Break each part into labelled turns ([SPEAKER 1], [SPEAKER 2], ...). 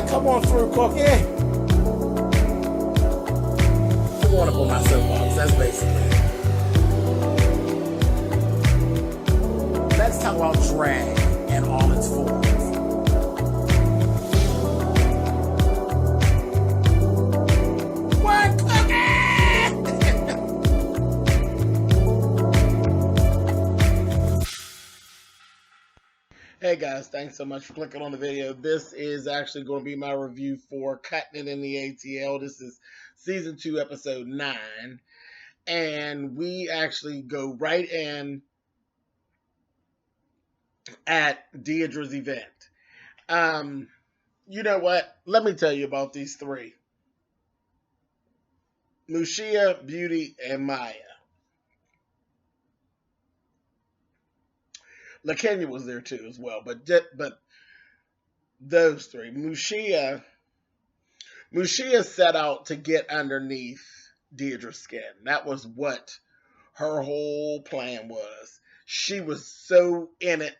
[SPEAKER 1] Come on through, Cookie. I want to put my soapbox. That's basically it. Let's talk about drag and all its forms. What, Cookie? Hey guys, thanks so much for clicking on the video. This is actually going to be my review for Cutting It in the ATL. This is season 2, episode 9. And we actually go right in at Deirdre's event. You know what? Let me tell you about these three. Mushia, Beauty, and Maya. LaKenya was there too as well, but those three. Mushia set out to get underneath Deirdre's skin. That was what her whole plan was. She was so in it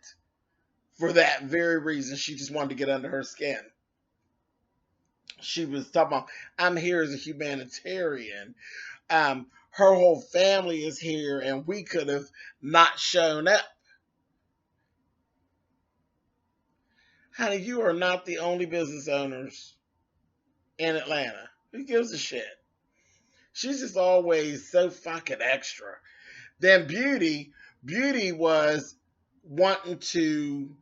[SPEAKER 1] for that very reason. She just wanted to get under her skin. She was talking about, I'm here as a humanitarian. Her whole family is here, and we could have not shown up. Honey, you are not the only business owners in Atlanta. Who gives a shit? She's just always so fucking extra. Then Beauty was wanting to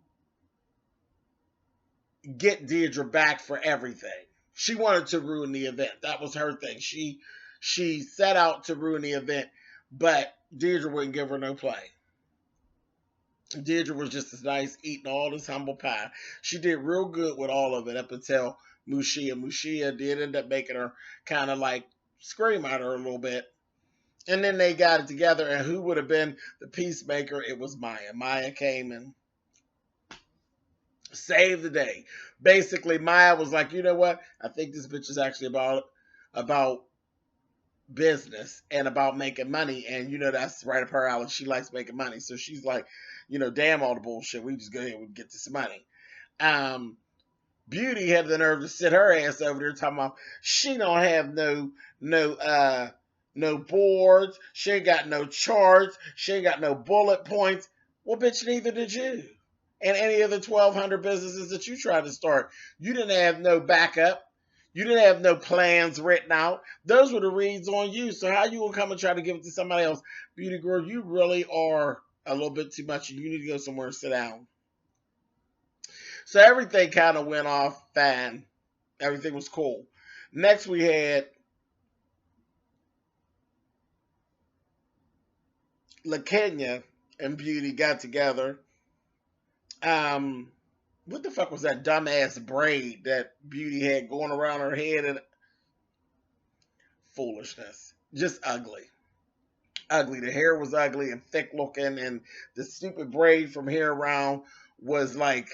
[SPEAKER 1] get Deirdre back for everything. She wanted to ruin the event. That was her thing. She set out to ruin the event, but Deirdre wouldn't give her no play. Deirdre was just as nice, eating all this humble pie. She did real good with all of it up until Mushia. Mushia did end up making her kind of like scream at her a little bit. And then they got it together, and who would have been the peacemaker? It was Maya. Maya came and saved the day. Basically, Maya was like, you know what? I think this bitch is actually about business and about making money, and you know that's right up her alley. She likes making money, so she's like, you know, damn all the bullshit. We just go ahead and get this money. Beauty had the nerve to sit her ass over there talking about she don't have no boards. She ain't got no charts. She ain't got no bullet points. Well, bitch, neither did you. And any of the 1,200 businesses that you tried to start, you didn't have no backup. You didn't have no plans written out. Those were the reads on you. So how you gonna come and try to give it to somebody else? Beauty girl, you really are a little bit too much. You need to go somewhere and sit down. So everything kind of went off fine. Everything was cool. Next we had LaKenya and Beauty got together. What the fuck was that dumbass braid that Beauty had going around her head? And foolishness. Just ugly. Ugly. The hair was ugly and thick looking, and the stupid braid from here around was like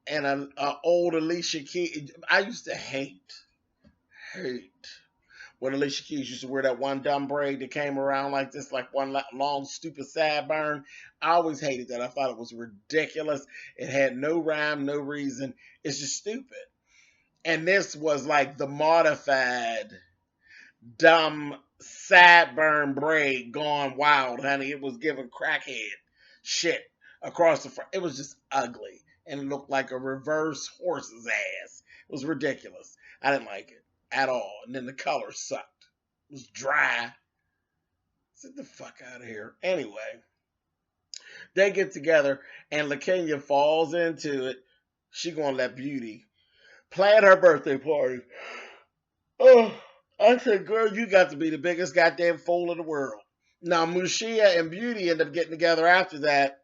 [SPEAKER 1] an old Alicia Keys. I used to hate when Alicia Keys used to wear that one dumb braid that came around like this, like one long stupid sideburn. I always hated that. I thought it was ridiculous. It had no rhyme, no reason. It's just stupid. And this was like the modified dumb sideburn braid gone wild, honey. It was giving crackhead shit across the front. It was just ugly, and it looked like a reverse horse's ass. It was ridiculous. I didn't like it at all. And then the color sucked. It was dry. Get the fuck out of here. Anyway, they get together, and LaKenya falls into it. She gonna let Beauty plan her birthday party. Oh, I said, girl, you got to be the biggest goddamn fool in the world. Now, Mushia and Beauty end up getting together after that.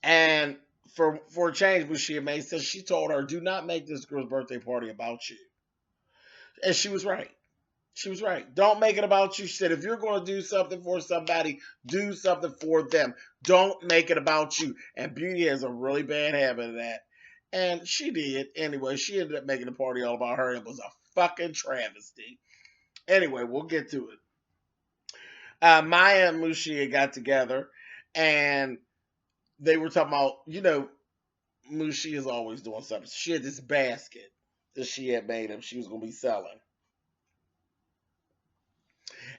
[SPEAKER 1] And for a change, Mushia made says she told her, do not make this girl's birthday party about you. And she was right. She was right. Don't make it about you. She said, if you're going to do something for somebody, do something for them. Don't make it about you. And Beauty has a really bad habit of that. And she did. Anyway, she ended up making the party all about her. It was a fucking travesty. Anyway, we'll get to it. Maya and Mushia got together, and they were talking about, you know, Mushi is always doing something. She had this basket that she had made up she was going to be selling.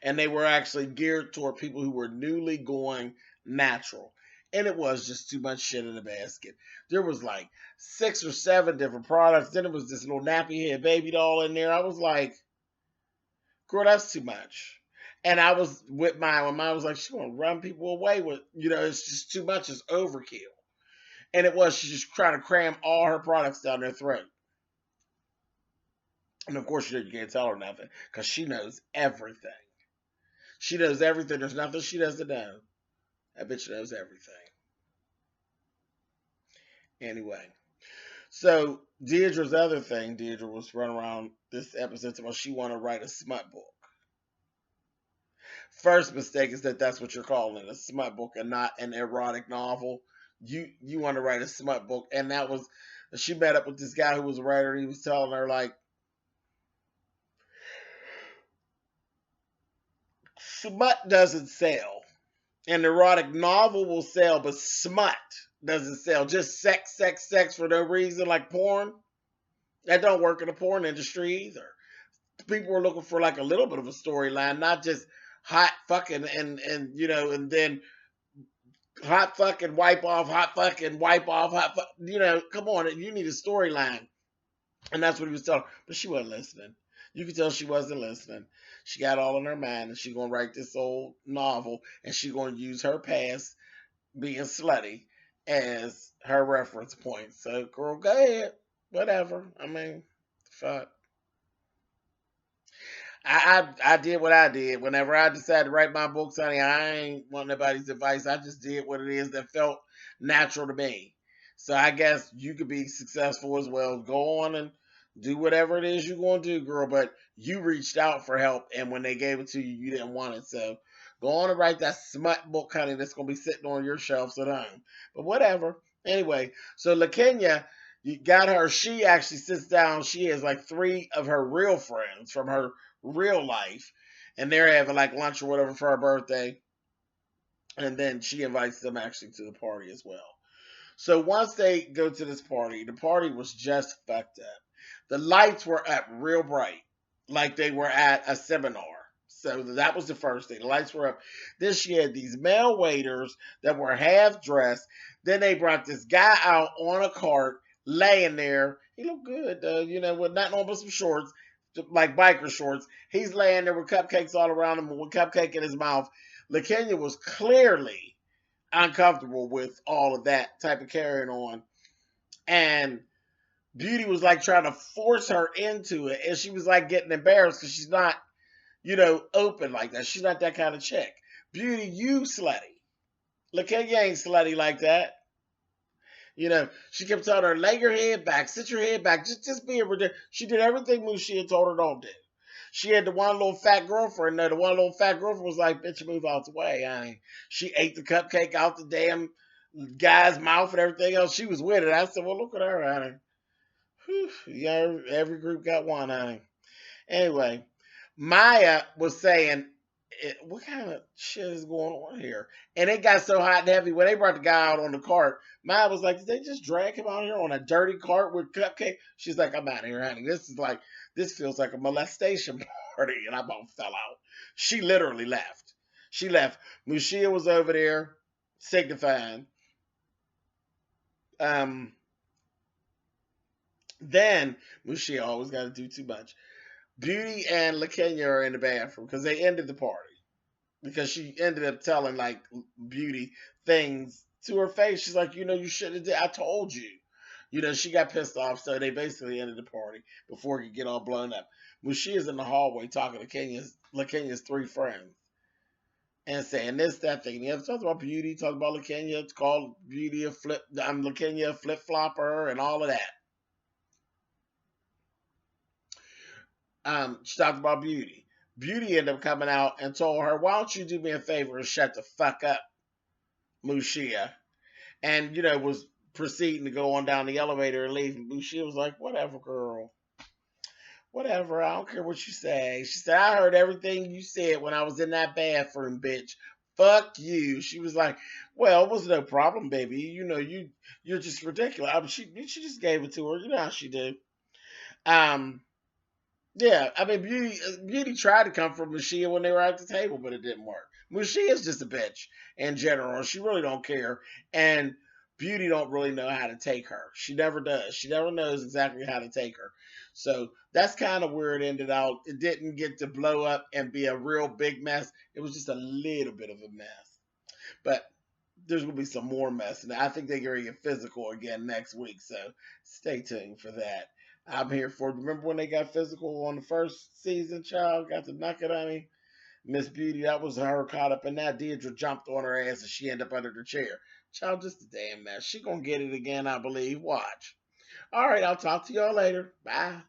[SPEAKER 1] And they were actually geared toward people who were newly going natural. And it was just too much shit in the basket. There was like 6 or 7 different products. Then it was this little nappy head baby doll in there. I was like, girl, that's too much. And I was with mine when mine was like, she's gonna run people away with, it's just too much, it's overkill. And it was, she's just trying to cram all her products down their throat. And of course, you can't tell her nothing because she knows everything. She knows everything. There's nothing she doesn't know. That bitch knows everything. Anyway, so Deidre's other thing, Deidre was running around this episode about she want to write a smut book. First mistake is that that's what you're calling it, a smut book and not an erotic novel. You want to write a smut book, and that was she met up with this guy who was a writer. And he was telling her like, smut doesn't sell. An erotic novel will sell, but smut doesn't sell. Just sex, sex, sex for no reason, like porn. That don't work in the porn industry either. People are looking for like a little bit of a storyline, not just hot fucking and then hot fucking wipe off, hot fucking wipe off, come on, you need a storyline. And that's what he was telling her. But she wasn't listening. You could tell she wasn't listening. She got all in her mind and she gonna write this old novel and she gonna use her past being slutty as her reference point. So girl, go ahead. Whatever. I mean, fuck. I did what I did. Whenever I decided to write my books, honey, I ain't want nobody's advice. I just did what it is that felt natural to me. So I guess you could be successful as well. Go on and do whatever it is you're going to do, girl. But you reached out for help, and when they gave it to you, you didn't want it. So go on and write that smut book, honey, that's going to be sitting on your shelves at home. But whatever. Anyway, so LaKenya, you got her. She actually sits down. She has like 3 of her real friends from her real life, and they're having like lunch or whatever for her birthday. And then she invites them actually to the party as well. So once they go to this party, the party was just fucked up. The lights were up real bright, like they were at a seminar. So that was the first thing. The lights were up. Then she had these male waiters that were half dressed. Then they brought this guy out on a cart, laying there. He looked good, though, with nothing on but some shorts, like biker shorts. He's laying there with cupcakes all around him, with cupcake in his mouth. LaKenya was clearly uncomfortable with all of that type of carrying on. And Beauty was like trying to force her into it. And she was like getting embarrassed because she's not, open like that. She's not that kind of chick. Beauty, you slutty. LaKenya ain't slutty like that. She kept telling her, lay your head back, sit your head back, just be a ridiculous. She did everything Mushi had told her don't do. She had the one little fat girlfriend there. The one little fat girlfriend was like, bitch, move out the way. She ate the cupcake out the damn guy's mouth and everything else. She was with it. I said, well, look at her, honey. Whew, yeah, every group got one, honey. Anyway, Maya was saying, what kind of shit is going on here? And it got so hot and heavy when they brought the guy out on the cart. Maya was like, did they just drag him out here on a dirty cart with cupcake? She's like, I'm out of here, honey. This feels like a molestation party. And I about fell out. She literally left. She left. Mushia was over there signifying. Then Mushia always got to do too much. Beauty and LaKenya are in the bathroom because they ended the party. Because she ended up telling like Beauty things to her face. She's like, you should have did. I told you. She got pissed off, so they basically ended the party before it could get all blown up. Mushia's in the hallway talking to LaKenya's 3 friends. And saying this, that thing. The other talks about Beauty, talks about LaKenya. It's called Beauty LaKenya a flip flopper and all of that. She talked about Beauty. Beauty ended up coming out and told her, why don't you do me a favor and shut the fuck up, Mushia? And, was proceeding to go on down the elevator and leave. And Mushia was like, whatever, girl. Whatever, I don't care what you say. She said, I heard everything you said when I was in that bathroom, bitch. Fuck you. She was like, well, it was no problem, baby. You're just ridiculous. I mean, she just gave it to her. You know how she did. Um, yeah, I mean, Beauty tried to come from Mashia when they were at the table, but it didn't work. Mashia is just a bitch in general. She really don't care, and Beauty don't really know how to take her. She never does. She never knows exactly how to take her. So that's kind of where it ended out. It didn't get to blow up and be a real big mess. It was just a little bit of a mess. But there's gonna be some more mess, and I think they're gonna get physical again next week. So stay tuned for that. I'm here for it. Remember when they got physical on the first season, child? Got to knock it on me. Miss Beauty, that was her caught up in that. Deidre jumped on her ass and she ended up under the chair. Child, just a damn mess. She gonna get it again, I believe. Watch. All right, I'll talk to y'all later. Bye.